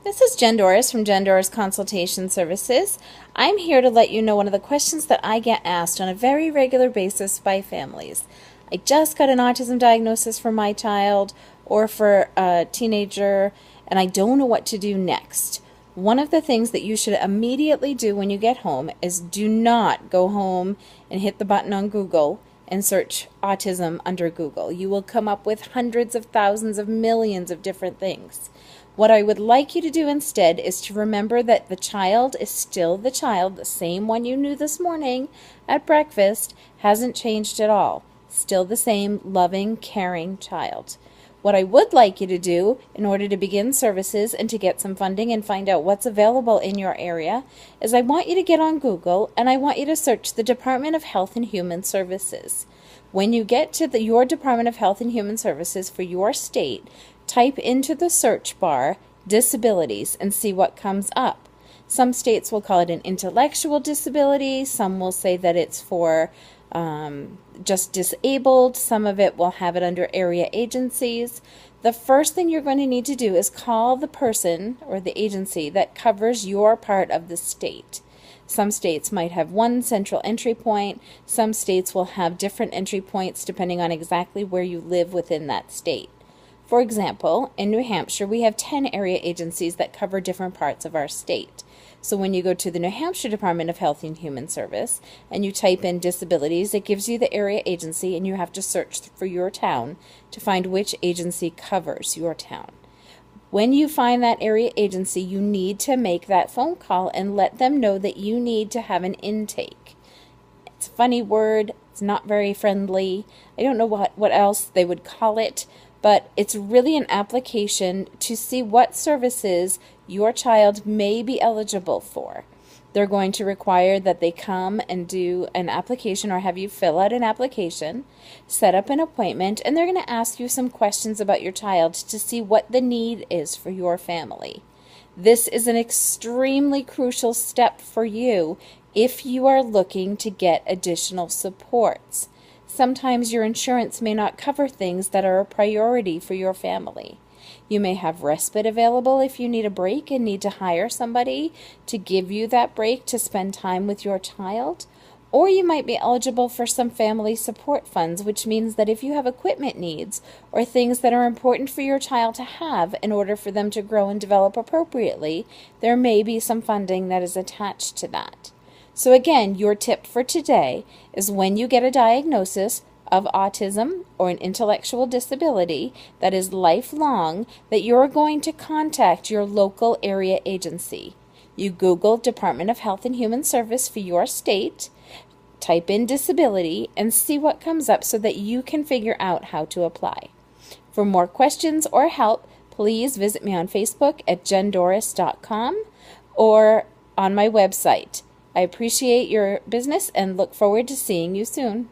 This is Jen Doris from Jen Doris Consultation Services. I'm here to let you know one of the questions that I get asked on a very regular basis by families. I just got an autism diagnosis for my child or for a teenager, and I don't know what to do next. One of the things that you should immediately do when you get home is do not go home and hit the button on Google and search autism under Google. You will come up with hundreds of thousands of millions of different things. What I would like you to do instead is to remember that the child is still the child, the same one you knew this morning at breakfast, hasn't changed at all. Still the same loving, caring child. What I would like you to do in order to begin services and to get some funding and find out what's available in your area is I want you to get on Google and I want you to search the Department of Health and Human Services. When you get to your Department of Health and Human Services for your state, type into the search bar disabilities and see what comes up. Some states will call it an intellectual disability. Some will say that it's for just disabled. Some of it will have it under area agencies. The first thing you're going to need to do is call the person or the agency that covers your part of the state. Some states might have one central entry point. Some states will have different entry points depending on exactly where you live within that state. For example, in New Hampshire, we have 10 area agencies that cover different parts of our state. So when you go to the New Hampshire Department of Health and Human Service and you type in disabilities, it gives you the area agency and you have to search for your town to find which agency covers your town. When you find that area agency, you need to make that phone call and let them know that you need to have an intake. It's a funny word. It's not very friendly. I don't know what else they would call it, but it's really an application to see what services your child may be eligible for. They're going to require that they come and do an application or have you fill out an application, set up an appointment, and they're going to ask you some questions about your child to see what the need is for your family. This is an extremely crucial step for you if you are looking to get additional supports. Sometimes your insurance may not cover things that are a priority for your family. You may have respite available if you need a break and need to hire somebody to give you that break to spend time with your child. Or you might be eligible for some family support funds, which means that if you have equipment needs or things that are important for your child to have in order for them to grow and develop appropriately, there may be some funding that is attached to that. So again, your tip for today is when you get a diagnosis of autism or an intellectual disability that is lifelong, that you're going to contact your local area agency. You Google Department of Health and Human Service for your state, type in disability, and see what comes up so that you can figure out how to apply. For more questions or help, please visit me on Facebook at jendoris.com or on my website. I appreciate your business and look forward to seeing you soon.